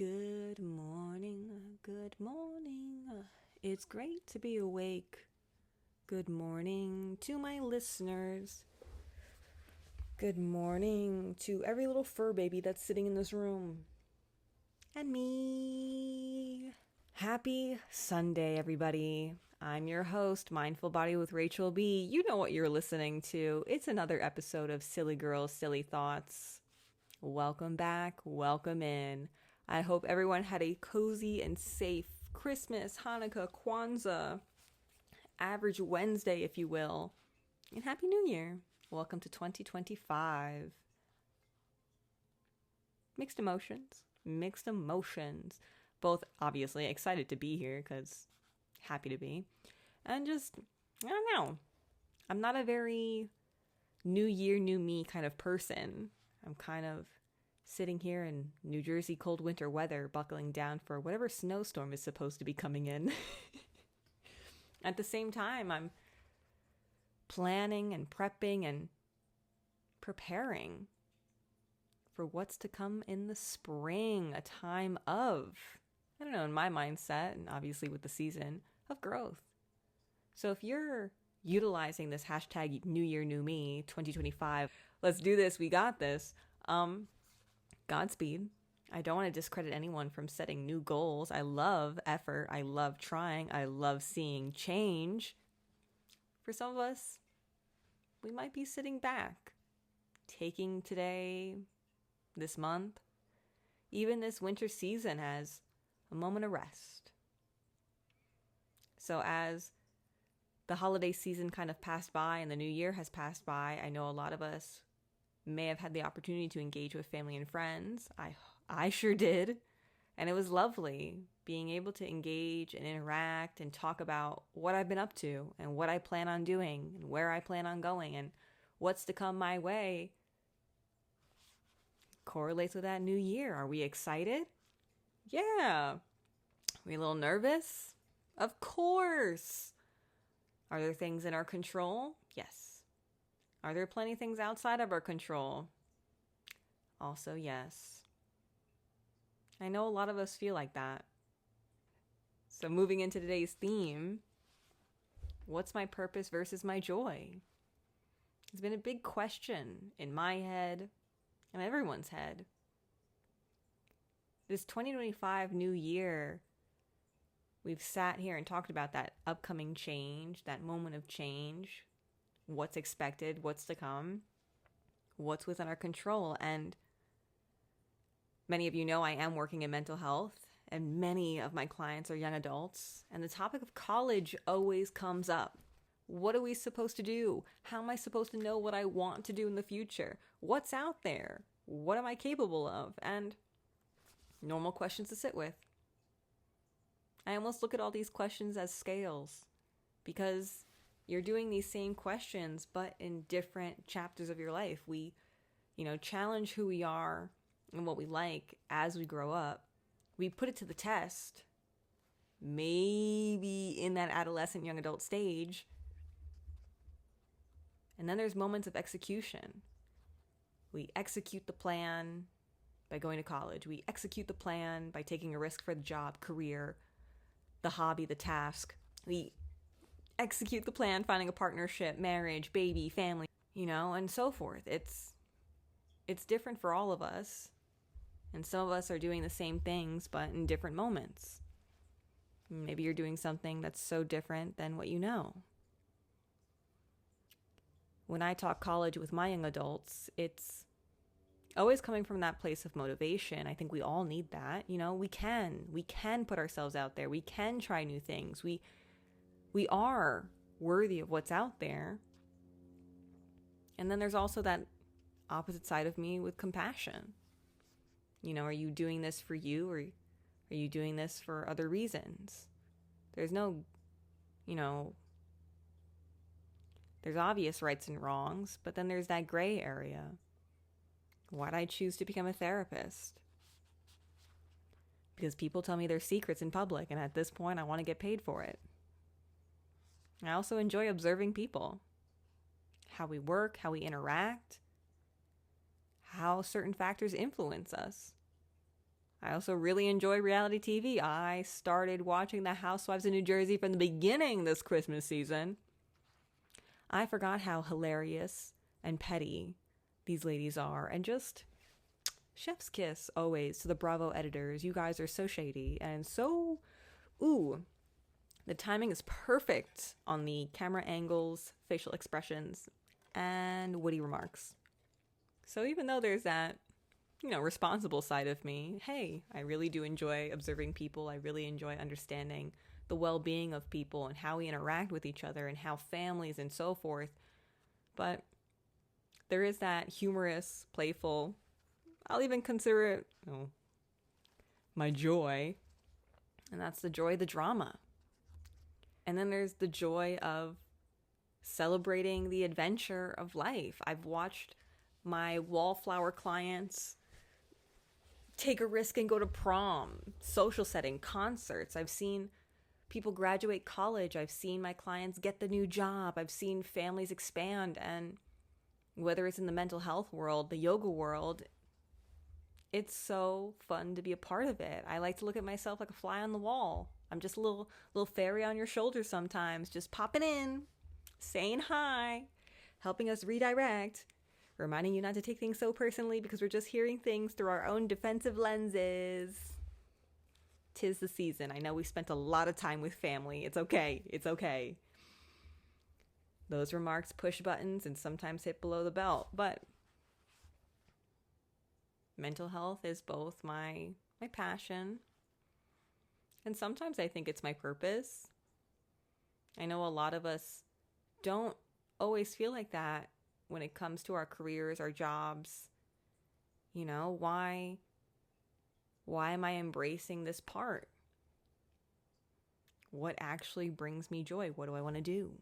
Good morning, good morning. It's great to be awake. Good morning to my listeners. Good morning to every little fur baby that's sitting in this room. And me. Happy Sunday, everybody. I'm your host, Mindful Body with Rachel B. You know what you're listening to. It's another episode of Silly Girls, Silly Thoughts. Welcome back. Welcome in. I hope everyone had a cozy and safe Christmas, Hanukkah, Kwanzaa, average Wednesday, if you will. And Happy New Year. Welcome to 2025. Mixed emotions. Both obviously excited to be here because happy to be. And just, I don't know. I'm not a very new year, new me kind of person. I'm kind of sitting here in New Jersey cold winter weather, buckling down for whatever snowstorm is supposed to be coming in. At the same time, I'm planning and prepping and preparing for what's to come in the spring, a time of, I don't know, in my mindset, and obviously with the season, of growth. So if you're utilizing this hashtag New Year, New Me 2025, let's do this, we got this. Godspeed. I don't want to discredit anyone from setting new goals. I love effort. I love trying. I love seeing change. For some of us, we might be sitting back, taking today, this month, even this winter season as a moment of rest. So as the holiday season kind of passed by and the new year has passed by, I know a lot of us may have had the opportunity to engage with family and friends. I sure did. And it was lovely being able to engage and interact and talk about what I've been up to and what I plan on doing and where I plan on going and what's to come my way. Correlates with that new year. Are we excited? Yeah. Are we a little nervous? Of course. Are there things in our control? Yes. Are there plenty of things outside of our control? Also, yes. I know a lot of us feel like that. So moving into today's theme, what's my purpose versus my joy? It's been a big question in my head and everyone's head. This 2025 new year, we've sat here and talked about that upcoming change, that moment of change. What's expected, what's to come, what's within our control. And many of you know I am working in mental health, and many of my clients are young adults, and the topic of college always comes up. What are we supposed to do? How am I supposed to know what I want to do in the future? What's out there? What am I capable of? And normal questions to sit with. I almost look at all these questions as scales, because you're doing these same questions, but in different chapters of your life. We, challenge who we are and what we like as we grow up. We put it to the test, maybe in that adolescent, young adult stage. And then there's moments of execution. We execute the plan by going to college. We execute the plan by taking a risk for the job, career, the hobby, the task. We execute the plan, finding a partnership, marriage, baby, family, and so forth. It's different for all of us. And some of us are doing the same things, but in different moments. Maybe you're doing something that's so different than what you know. When I talk college with my young adults, it's always coming from that place of motivation. I think we all need that. We can put ourselves out there. We can try new things. We are worthy of what's out there. And then there's also that opposite side of me with compassion. Are you doing this for you, or are you doing this for other reasons? There's no, there's obvious rights and wrongs, but then there's that gray area. Why'd I choose to become a therapist? Because people tell me their secrets in public, and at this point I want to get paid for it. I also enjoy observing people, how we work, how we interact, how certain factors influence us. I also really enjoy reality TV. I started watching The Housewives of New Jersey from the beginning this Christmas season. I forgot how hilarious and petty these ladies are. And just chef's kiss always to the Bravo editors. You guys are so shady and so... Ooh, the timing is perfect on the camera angles, facial expressions, and witty remarks. So even though there's that, responsible side of me, hey, I really do enjoy observing people. I really enjoy understanding the well-being of people and how we interact with each other and how families and so forth. But there is that humorous, playful, I'll even consider it, my joy. And that's the joy of the drama. And then there's the joy of celebrating the adventure of life. I've watched my wallflower clients take a risk and go to prom, social setting, concerts. I've seen people graduate college. I've seen my clients get the new job. I've seen families expand. And whether it's in the mental health world, the yoga world, it's so fun to be a part of it. I like to look at myself like a fly on the wall. I'm just a little fairy on your shoulder sometimes, just popping in, saying hi, helping us redirect, reminding you not to take things so personally because we're just hearing things through our own defensive lenses. 'Tis the season. I know we spent a lot of time with family. It's okay. It's okay. Those remarks push buttons and sometimes hit below the belt, but mental health is both my passion, and sometimes I think it's my purpose. I know a lot of us don't always feel like that when it comes to our careers, our jobs. Why am I embracing this part? What actually brings me joy? What do I want to do?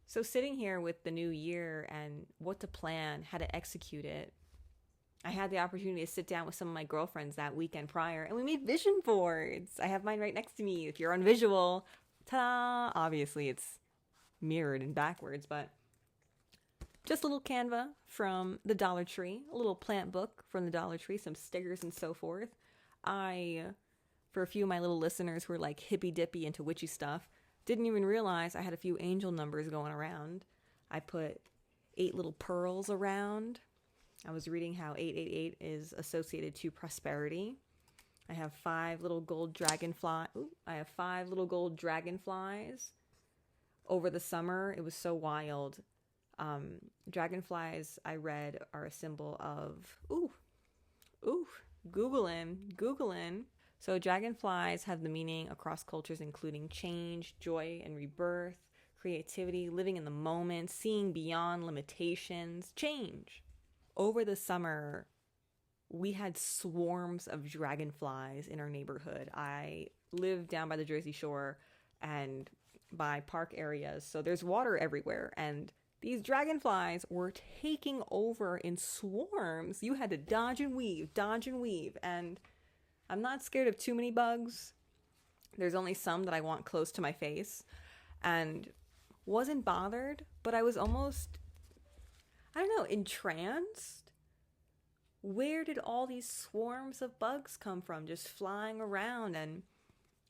So sitting here with the new year and what to plan, how to execute it, I had the opportunity to sit down with some of my girlfriends that weekend prior, and we made vision boards. I have mine right next to me. If you're on visual, ta-da! Obviously, it's mirrored and backwards, but just a little Canva from the Dollar Tree, a little plant book from the Dollar Tree, some stickers and so forth. For a few of my little listeners who are like hippy-dippy into witchy stuff, didn't even realize I had a few angel numbers going around. I put 8 little pearls around. I was reading how 888 is associated to prosperity. I have 5 little gold dragonflies. Over the summer, it was so wild. Dragonflies, I read, are a symbol of... Googling. So dragonflies have the meaning across cultures, including change, joy, and rebirth, creativity, living in the moment, seeing beyond limitations, change. Over the summer, we had swarms of dragonflies in our neighborhood. I live down by the Jersey Shore and by park areas, so there's water everywhere, and these dragonflies were taking over in swarms. You had to dodge and weave, and I'm not scared of too many bugs. There's only some that I want close to my face, and wasn't bothered, but I was almost, entranced. Where did all these swarms of bugs come from, just flying around? And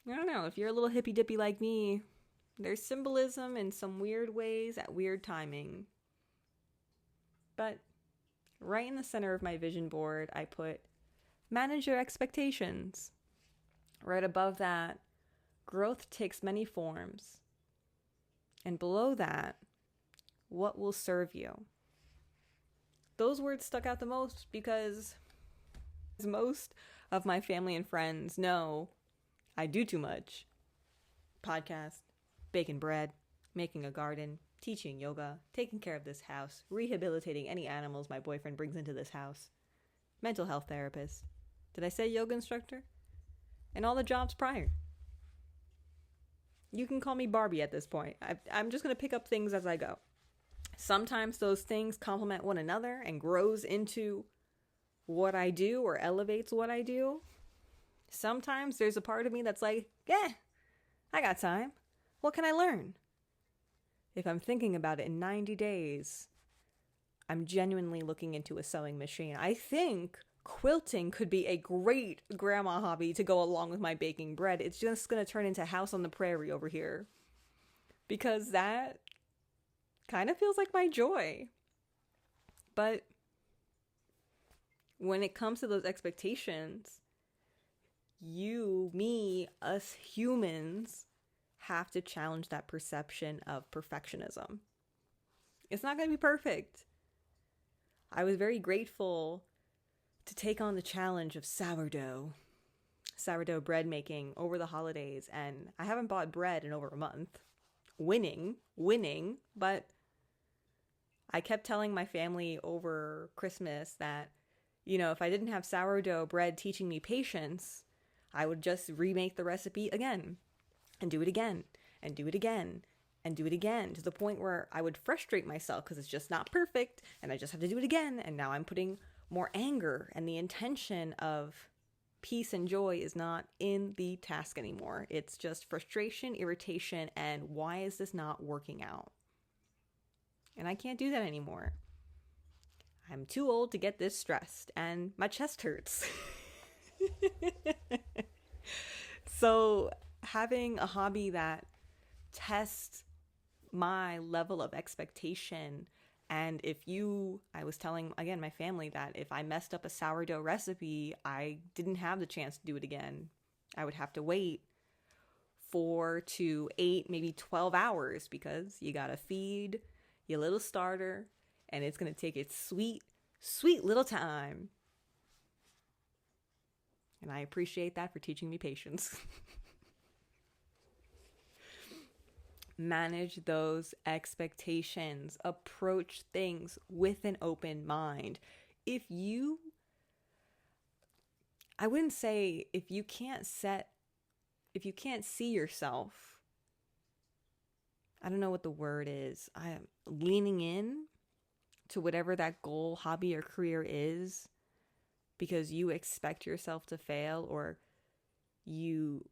I don't know, if you're a little hippy-dippy like me, there's symbolism in some weird ways at weird timing. But right in the center of my vision board, I put, manage your expectations. Right above that, growth takes many forms. And below that, what will serve you? Those words stuck out the most because most of my family and friends know I do too much. Podcast, baking bread, making a garden, teaching yoga, taking care of this house, rehabilitating any animals my boyfriend brings into this house, mental health therapist. Did I say yoga instructor? And all the jobs prior. You can call me Barbie at this point. I'm just going to pick up things as I go. Sometimes those things complement one another and grows into what I do or elevates what I do. Sometimes there's a part of me that's like, I got time. What can I learn? If I'm thinking about it in 90 days, I'm genuinely looking into a sewing machine. I think quilting could be a great grandma hobby to go along with my baking bread. It's just going to turn into House on the Prairie over here, because that kind of feels like my joy. But when it comes to those expectations, you, me, us humans have to challenge that perception of perfectionism. It's not going to be perfect. I was very grateful to take on the challenge of sourdough bread making over the holidays, and I haven't bought bread in over a month. Winning, but I kept telling my family over Christmas that, if I didn't have sourdough bread teaching me patience, I would just remake the recipe again and do it again and do it again and do it again, to the point where I would frustrate myself because it's just not perfect and I just have to do it again. And now I'm putting more anger, and the intention of peace and joy is not in the task anymore. It's just frustration, irritation, and why is this not working out? And I can't do that anymore. I'm too old to get this stressed, and my chest hurts. So having a hobby that tests my level of expectation, and I was telling, again, my family that if I messed up a sourdough recipe, I didn't have the chance to do it again. I would have to wait 4 to 8, maybe 12 hours, because you gotta feed your little starter, and it's gonna take its sweet, sweet little time. And I appreciate that for teaching me patience. Manage those expectations. Approach things with an open mind. I wouldn't say if you can't see yourself, I don't know what the word is, I am leaning in to whatever that goal, hobby, or career is, because you expect yourself to fail, or you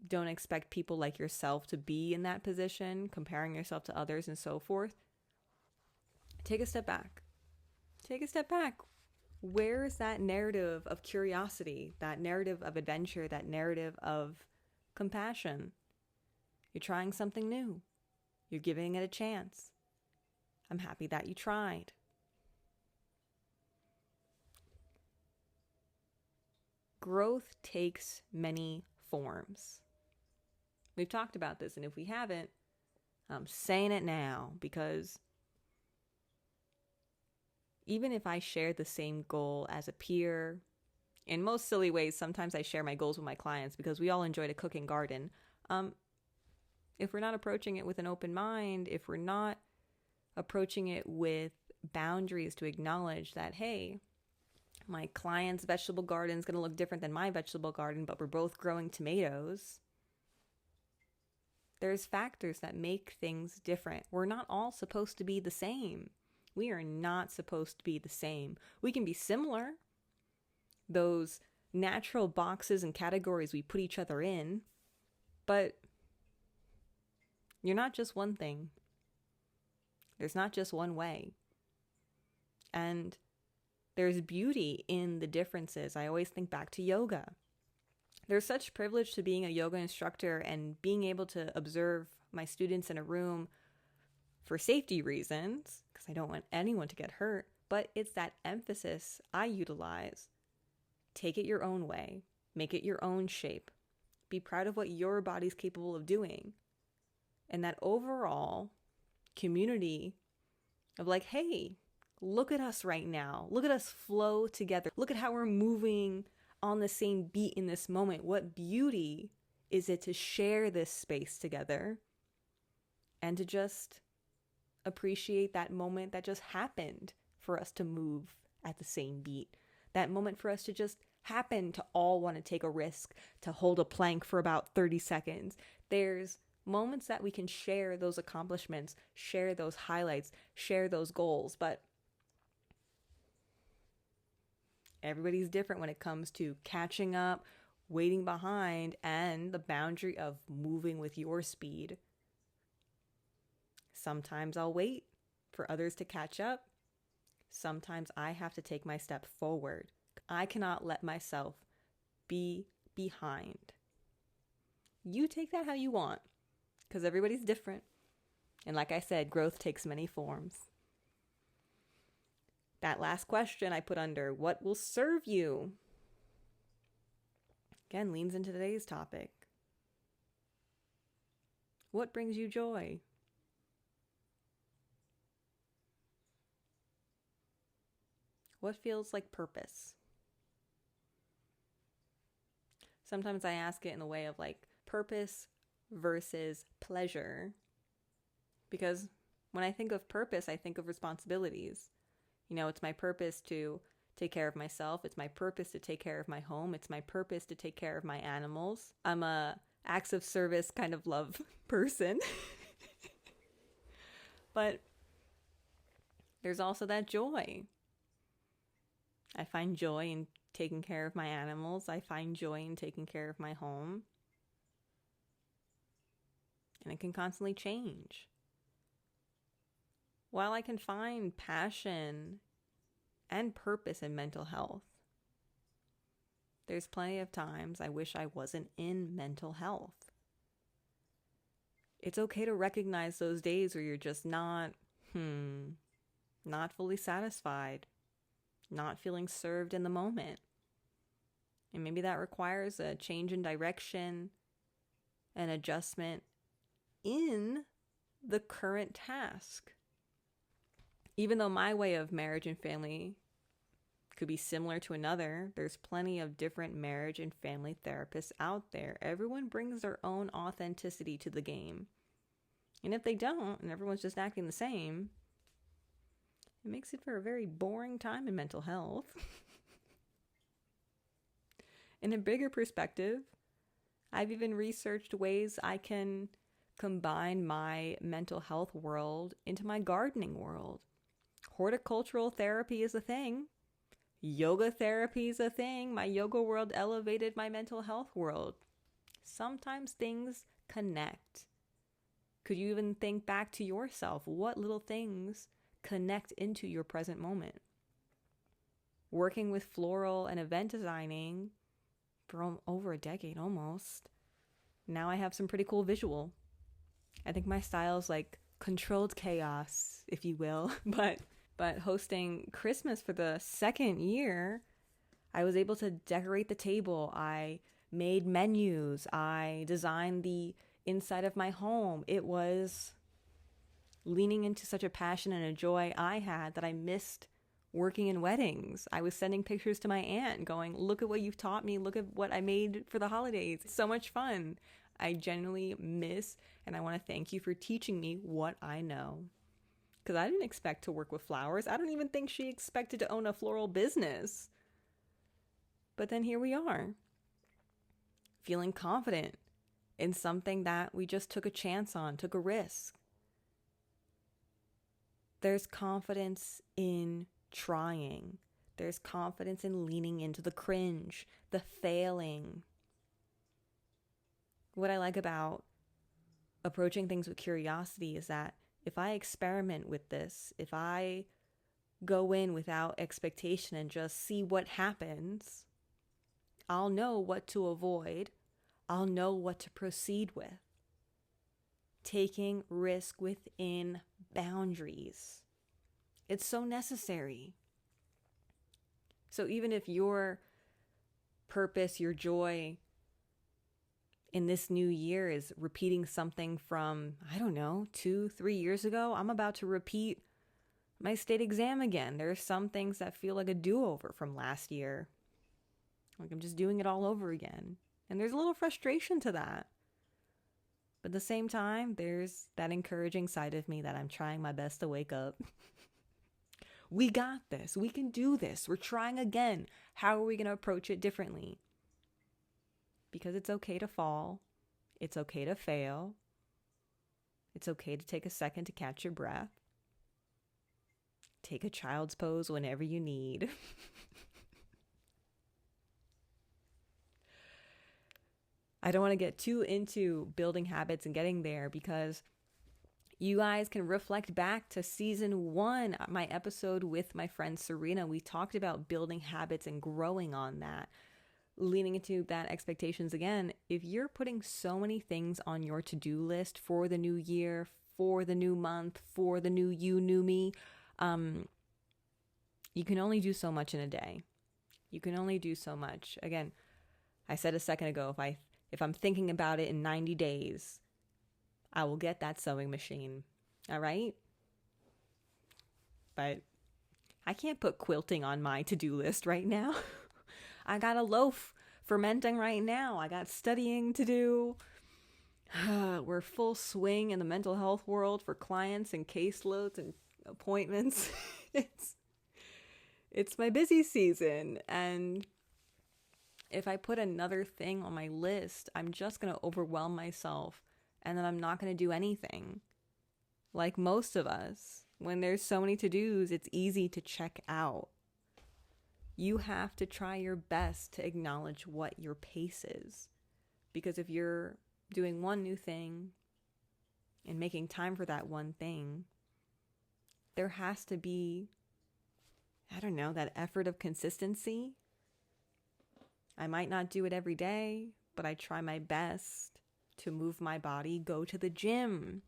don't expect people like yourself to be in that position, comparing yourself to others and so forth. Take a step back. Where is that narrative of curiosity, that narrative of adventure, that narrative of compassion? You're trying something new. You're giving it a chance. I'm happy that you tried. Growth takes many forms. We've talked about this, and if we haven't, I'm saying it now, because even if I share the same goal as a peer, in most silly ways, sometimes I share my goals with my clients because we all enjoy to cook and garden. If we're not approaching it with an open mind, if we're not approaching it with boundaries to acknowledge that, hey, my client's vegetable garden is going to look different than my vegetable garden, but we're both growing tomatoes. There's factors that make things different. We're not all supposed to be the same. We are not supposed to be the same. We can be similar. Those natural boxes and categories we put each other in, but you're not just one thing. There's not just one way. And there's beauty in the differences. I always think back to yoga. There's such privilege to being a yoga instructor and being able to observe my students in a room for safety reasons, because I don't want anyone to get hurt, but it's that emphasis I utilize. Take it your own way. Make it your own shape. Be proud of what your body's capable of doing. And that overall community of like, hey, look at us right now. Look at us flow together. Look at how we're moving on the same beat in this moment. What beauty is it to share this space together and to just appreciate that moment that just happened for us to move at the same beat. That moment for us to just happen to all want to take a risk, to hold a plank for about 30 seconds. There's moments that we can share those accomplishments, share those highlights, share those goals, but everybody's different when it comes to catching up, waiting behind, and the boundary of moving with your speed. Sometimes I'll wait for others to catch up. Sometimes I have to take my step forward. I cannot let myself be behind. You take that how you want, because everybody's different. And like I said, growth takes many forms. That last question I put under, what will serve you? Again, leans into today's topic. What brings you joy? What feels like purpose? Sometimes I ask it in the way of like purpose versus pleasure. Because when I think of purpose, I think of responsibilities. You know, it's my purpose to take care of myself. It's my purpose to take care of my home. It's my purpose to take care of my animals. I'm a acts of service kind of love person. But there's also that joy. I find joy in taking care of my animals. I find joy in taking care of my home. And it can constantly change. While I can find passion and purpose in mental health, there's plenty of times I wish I wasn't in mental health. It's okay to recognize those days where you're just not fully satisfied, not feeling served in the moment. And maybe that requires a change in direction, an adjustment in the current task. Even though my way of marriage and family could be similar to another, there's plenty of different marriage and family therapists out there. Everyone brings their own authenticity to the game. And if they don't, and everyone's just acting the same, it makes it for a very boring time in mental health. In a bigger perspective, I've even researched ways I can combine my mental health world into my gardening world. Horticultural therapy is a thing. Yoga therapy is a thing. My yoga world elevated my mental health world. Sometimes things connect. Could you even think back to yourself? What little things connect into your present moment? Working with floral and event designing for over a decade almost, now I have some pretty cool visual. I think my style is like controlled chaos, if you will, but hosting Christmas for the second year, I was able to decorate the table. I made menus. I designed the inside of my home. It was leaning into such a passion and a joy I had that I missed working in weddings. I was sending pictures to my aunt going, look at what you've taught me. Look at what I made for the holidays. It's so much fun. I genuinely miss, and I want to thank you for teaching me what I know. Because I didn't expect to work with flowers. I don't even think she expected to own a floral business. But then here we are, feeling confident in something that we just took a chance on, took a risk. There's confidence in trying. There's confidence in leaning into the cringe, the failing. What I like about approaching things with curiosity is that if I experiment with this, if I go in without expectation and just see what happens, I'll know what to avoid. I'll know what to proceed with. Taking risk within boundaries. It's so necessary. So even if your purpose, your joy in this new year is repeating something from, 2-3 years ago, I'm about to repeat my state exam again. There are some things that feel like a do-over from last year. Like I'm just doing it all over again. And there's a little frustration to that. But at the same time, there's that encouraging side of me that I'm trying my best to wake up. We got this. We can do this. We're trying again. How are we going to approach it differently? Because it's okay to fall. It's okay to fail. It's okay to take a second to catch your breath. Take a child's pose whenever you need. I don't want to get too into building habits and getting there because You guys can reflect back to season 1, my episode with my friend Serena. We talked about building habits and growing on that. Leaning into that expectations again, if you're putting so many things on your to-do list for the new year, for the new month, for the new you, new me, you can only do so much in a day. You can only do so much. Again, I said a second ago, if I'm thinking about it in 90 days, I will get that sewing machine. All right? But I can't put quilting on my to-do list right now. I got a loaf fermenting right now. I got studying to do. We're full swing in the mental health world for clients and caseloads and appointments. It's my busy season, and if I put another thing on my list, I'm just going to overwhelm myself, and then I'm not going to do anything. Like most of us, when there's so many to-dos, it's easy to check out. You have to try your best to acknowledge what your pace is, because if you're doing one new thing and making time for that one thing, there has to be, I don't know, that effort of consistency. I might not do it every day, but I try my best to move my body, go to the gym.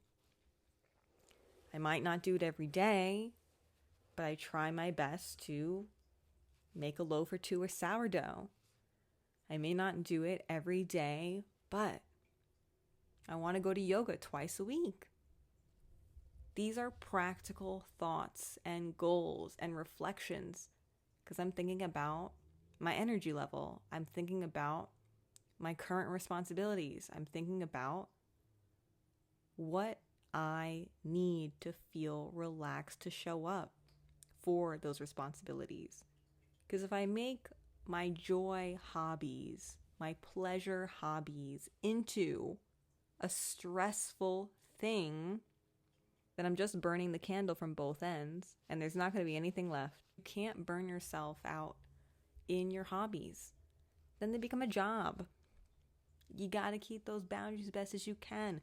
I might not do it every day, but I try my best to make a loaf or two of sourdough. I may not do it every day, but I want to go to yoga twice a week. These are practical thoughts and goals and reflections because I'm thinking about my energy level. I'm thinking about my current responsibilities. I'm thinking about what I need to feel relaxed to show up for those responsibilities. Because if I make my joy hobbies, my pleasure hobbies into a stressful thing, then I'm just burning the candle from both ends, and there's not going to be anything left. You can't burn yourself out in your hobbies. Then they become a job. You got to keep those boundaries as best as you can.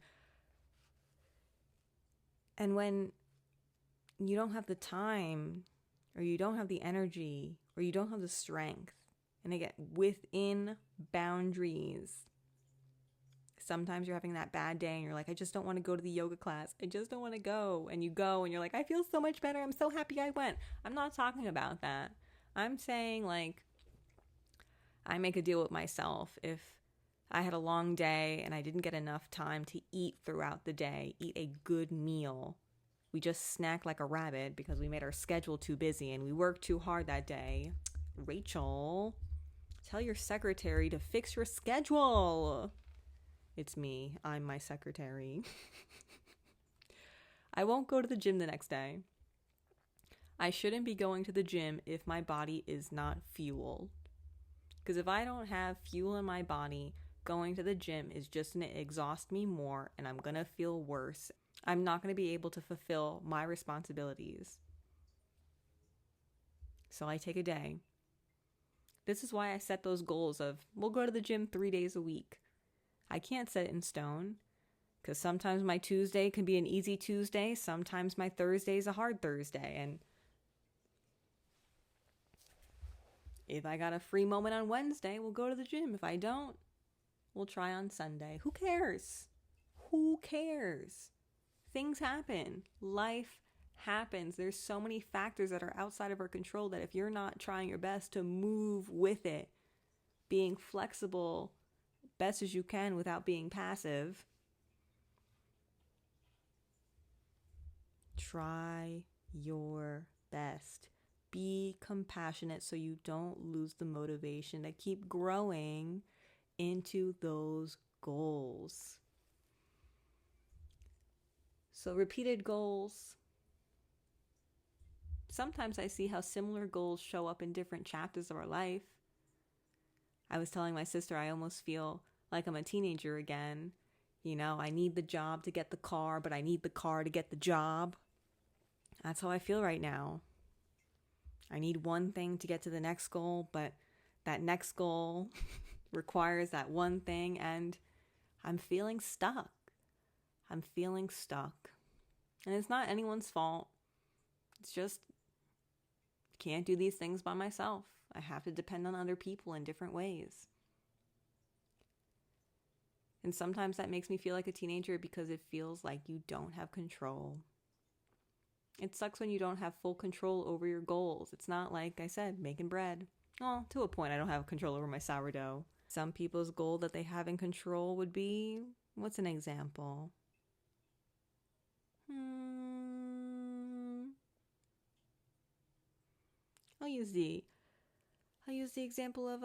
And when you don't have the time, or you don't have the energy, or you don't have the strength, and again, within boundaries, sometimes you're having that bad day and you're like, I just don't want to go to the yoga class. I just don't want to go. And you go and you're like, I feel so much better. I'm so happy I went. I'm not talking about that. I'm saying like, I make a deal with myself. If I had a long day and I didn't get enough time to eat throughout the day, eat a good meal, we just snack like a rabbit because we made our schedule too busy and we worked too hard that day. Rachel, tell your secretary to fix your schedule. It's me. I'm my secretary. I won't go to the gym the next day. I shouldn't be going to the gym if my body is not fueled. Because if I don't have fuel in my body, going to the gym is just going to exhaust me more and I'm going to feel worse. I'm not going to be able to fulfill my responsibilities. So I take a day. This is why I set those goals of, we'll go to the gym 3 days a week. I can't set it in stone because sometimes my Tuesday can be an easy Tuesday. Sometimes my Thursday is a hard Thursday. And if I got a free moment on Wednesday, we'll go to the gym. If I don't, we'll try on Sunday. Who cares? Who cares? Things happen. Life happens. There's so many factors that are outside of our control that if you're not trying your best to move with it, being flexible best as you can without being passive, try your best. Be compassionate so you don't lose the motivation to keep growing into those goals. So repeated goals. Sometimes I see how similar goals show up in different chapters of our life. I was telling my sister I almost feel like I'm a teenager again. You know, I need the job to get the car, but I need the car to get the job. That's how I feel right now. I need one thing to get to the next goal, but that next goal requires that one thing, and I'm feeling stuck. I'm feeling stuck. And it's not anyone's fault. It's just, can't do these things by myself. I have to depend on other people in different ways. And sometimes that makes me feel like a teenager because it feels like you don't have control. It sucks when you don't have full control over your goals. It's not like I said, making bread. Well, to a point, I don't have control over my sourdough. Some people's goal that they have in control would be, what's an example? I'll use the example of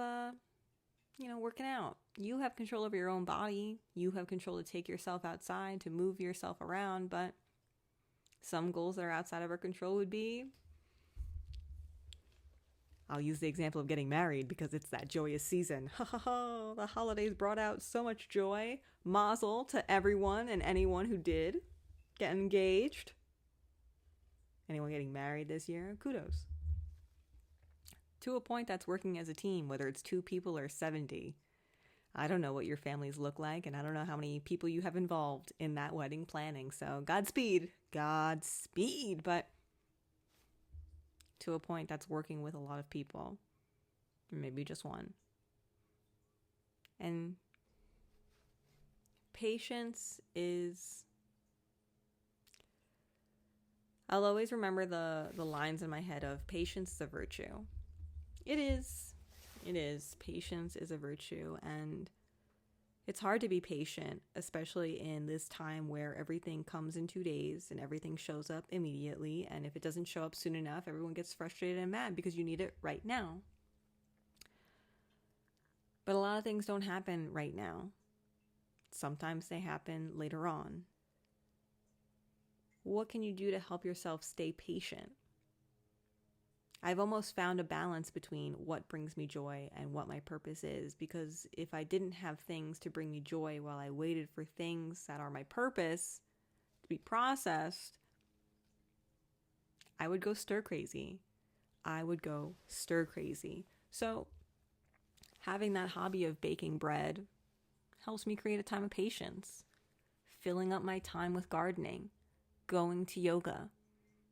working out. You have control over your own body. You have control to take yourself outside, to move yourself around, but some goals that are outside of our control would be, I'll use the example of getting married because it's that joyous season. Ha ha ha, the holidays brought out so much joy. Mazel to everyone and anyone who did get engaged. Anyone getting married this year, kudos. To a point, that's working as a team, whether it's 2 people or 70. I don't know what your families look like, and I don't know how many people you have involved in that wedding planning. So Godspeed, but to a point, that's working with a lot of people, maybe just one. And patience is, I'll always remember the lines in my head of patience is a virtue. It is. Patience is a virtue, and it's hard to be patient, especially in this time where everything comes in 2 days and everything shows up immediately. And if it doesn't show up soon enough, everyone gets frustrated and mad because you need it right now. But a lot of things don't happen right now. Sometimes they happen later on. What can you do to help yourself stay patient? I've almost found a balance between what brings me joy and what my purpose is, because if I didn't have things to bring me joy while I waited for things that are my purpose to be processed, I would go stir crazy. So having that hobby of baking bread helps me create a time of patience, filling up my time with gardening, going to yoga,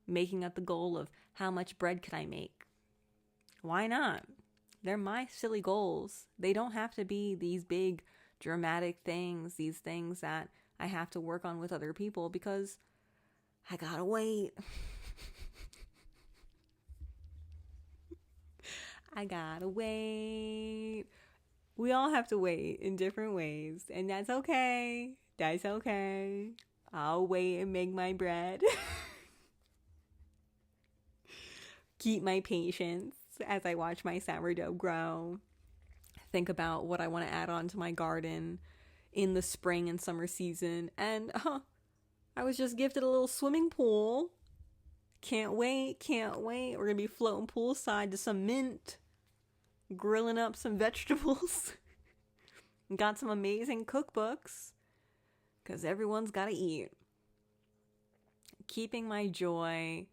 making up the goal of how much bread can I make. Why not? They're my silly goals. They don't have to be these big dramatic things, these things that I have to work on with other people because I gotta wait. I gotta wait. We all have to wait in different ways, and that's okay. I'll wait and make my bread. Keep my patience as I watch my sourdough grow. Think about what I want to add on to my garden in the spring and summer season. And I was just gifted a little swimming pool. Can't wait. We're going to be floating poolside to some mint, grilling up some vegetables. Got some amazing cookbooks because everyone's got to eat. Keeping my joy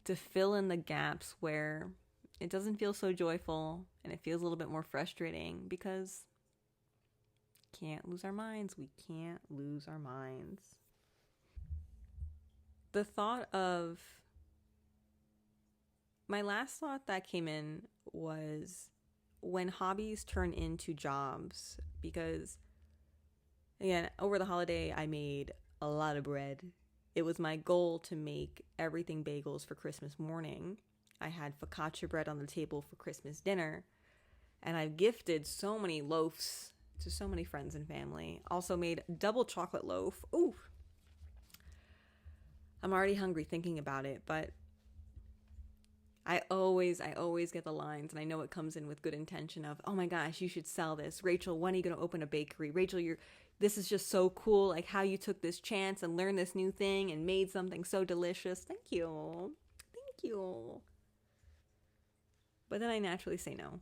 to fill in the gaps where it doesn't feel so joyful and it feels a little bit more frustrating, because we can't lose our minds. The thought of, my last thought that came in was when hobbies turn into jobs, because again, over the holiday, I made a lot of bread. It was my goal to make everything bagels for Christmas morning. I had focaccia bread on the table for Christmas dinner. And I've gifted so many loaves to so many friends and family. Also made double chocolate loaf. Ooh. I'm already hungry thinking about it, but I always get the lines, and I know it comes in with good intention of, oh my gosh, you should sell this. Rachel, when are you going to open a bakery? Rachel, this is just so cool, like how you took this chance and learned this new thing and made something so delicious. Thank you. But then I naturally say no.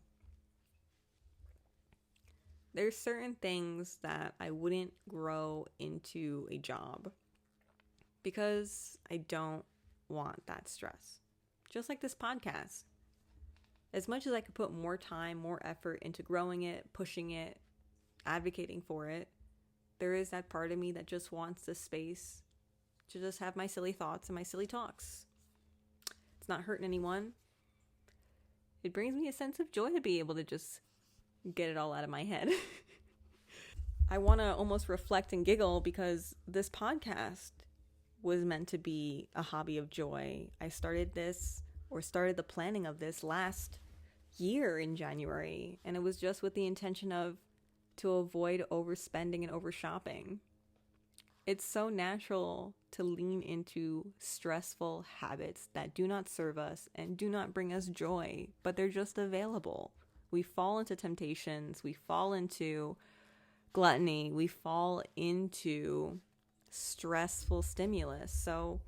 There's certain things that I wouldn't grow into a job because I don't want that stress. Just like this podcast. As much as I could put more time, more effort into growing it, pushing it, advocating for it, there is that part of me that just wants the space to just have my silly thoughts and my silly talks. It's not hurting anyone. It brings me a sense of joy to be able to just get it all out of my head. I want to almost reflect and giggle because this podcast was meant to be a hobby of joy. I started the planning of this last year in January, and it was just with the intention of to avoid overspending and overshopping. It's so natural to lean into stressful habits that do not serve us and do not bring us joy, but they're just available. We fall into temptations, we fall into gluttony, we fall into stressful stimulus. So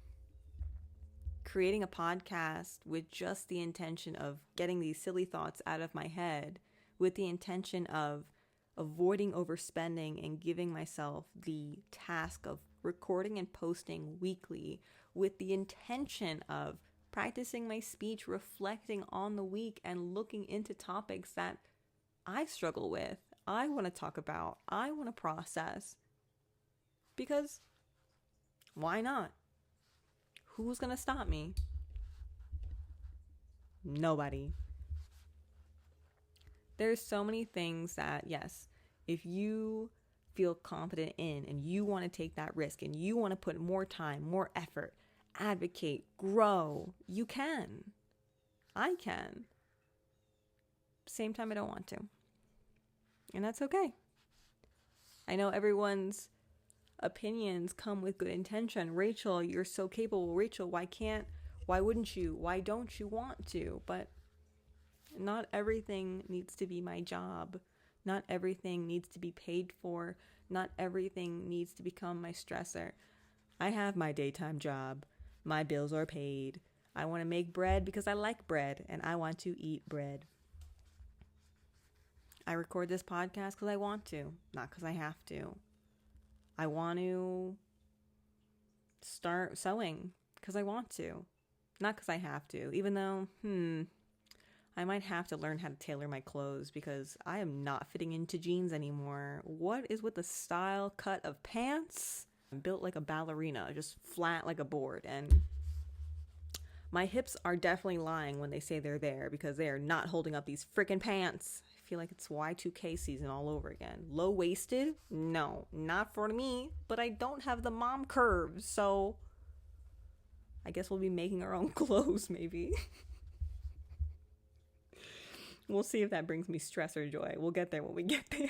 creating a podcast with just the intention of getting these silly thoughts out of my head, with the intention of avoiding overspending and giving myself the task of recording and posting weekly, with the intention of practicing my speech, reflecting on the week, and looking into topics that I struggle with, I want to talk about, I want to process. Because why not? Who's going to stop me? Nobody. There's so many things that, yes, if you feel confident in and you want to take that risk and you want to put more time, more effort, advocate, grow, you can. I can. Same time, I don't want to. And that's okay. I know everyone's opinions come with good intention. Rachel, you're so capable. Rachel, why wouldn't you? Why don't you want to? But not everything needs to be my job. Not everything needs to be paid for. Not everything needs to become my stressor. I have my daytime job. My bills are paid. I want to make bread because I like bread and I want to eat bread. I record this podcast because I want to, not because I have to. I want to start sewing because I want to, not because I have to, even though, I might have to learn how to tailor my clothes because I am not fitting into jeans anymore. What is with the style cut of pants? I'm built like a ballerina, just flat like a board, and my hips are definitely lying when they say they're there because they are not holding up these freaking pants. I feel like it's Y2K season all over again. Low-waisted? No, not for me, but I don't have the mom curves, so I guess we'll be making our own clothes maybe. We'll see if that brings me stress or joy. We'll get there when we get there.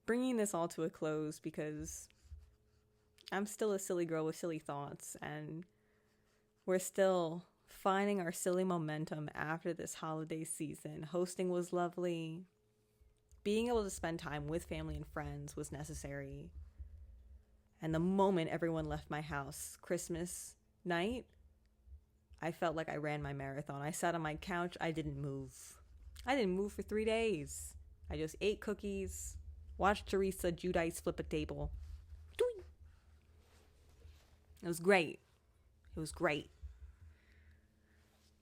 Bringing this all to a close because I'm still a silly girl with silly thoughts, and we're still finding our silly momentum after this holiday season. Hosting was lovely. Being able to spend time with family and friends was necessary. And the moment everyone left my house, Christmas night, I felt like I ran my marathon. I sat on my couch. I didn't move. I didn't move for 3 days. I just ate cookies, watched Teresa Giudice flip a table. It was great. It was great.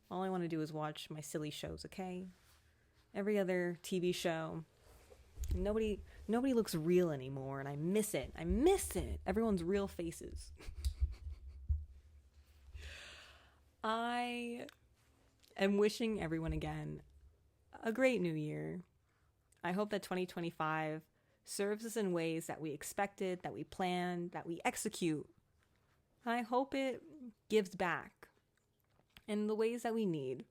All I want to do is watch my silly shows, okay? Every other TV show. Nobody looks real anymore, and I miss it. I miss it. Everyone's real faces. I am wishing everyone again a great new year. I hope that 2025 serves us in ways that we expected, that we planned, that we execute. I hope it gives back in the ways that we need,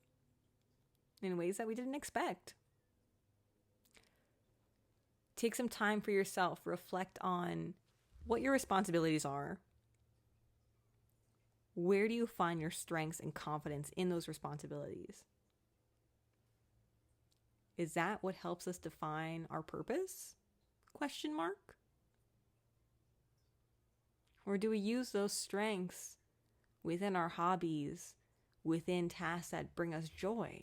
in ways that we didn't expect. Take some time for yourself. Reflect on what your responsibilities are. Where do you find your strengths and confidence in those responsibilities? Is that what helps us define our purpose? Question mark. Or do we use those strengths within our hobbies, within tasks that bring us joy,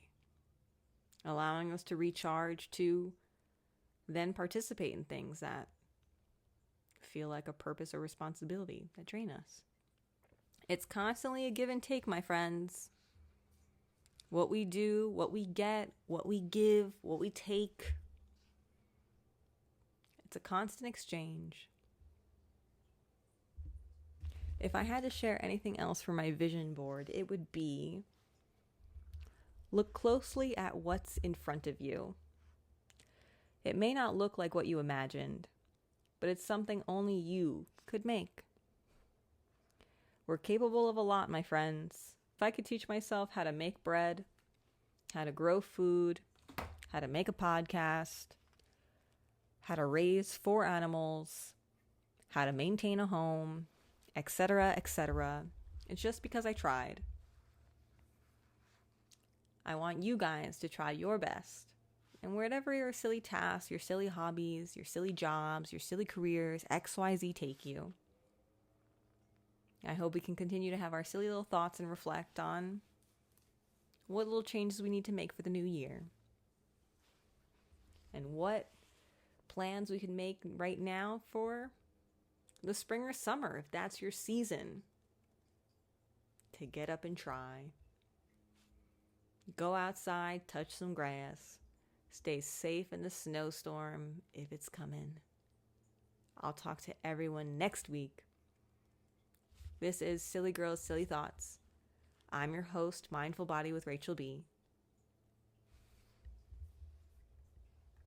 allowing us to recharge to then participate in things that feel like a purpose or responsibility that drain us? It's constantly a give and take, my friends. What we do, what we get, what we give, what we take. It's a constant exchange. If I had to share anything else for my vision board, it would be look closely at what's in front of you. It may not look like what you imagined, but it's something only you could make. We're capable of a lot, my friends. If I could teach myself how to make bread, how to grow food, how to make a podcast, how to raise 4 animals, how to maintain a home, etc., etc., it's just because I tried. I want you guys to try your best. And wherever your silly tasks, your silly hobbies, your silly jobs, your silly careers, XYZ take you, I hope we can continue to have our silly little thoughts and reflect on what little changes we need to make for the new year. And what plans we can make right now for the spring or summer, if that's your season, to get up and try. Go outside, touch some grass. Stay safe in the snowstorm if it's coming. I'll talk to everyone next week. This is Silly Girls, Silly Thoughts. I'm your host, Mindful Body with Rachel B.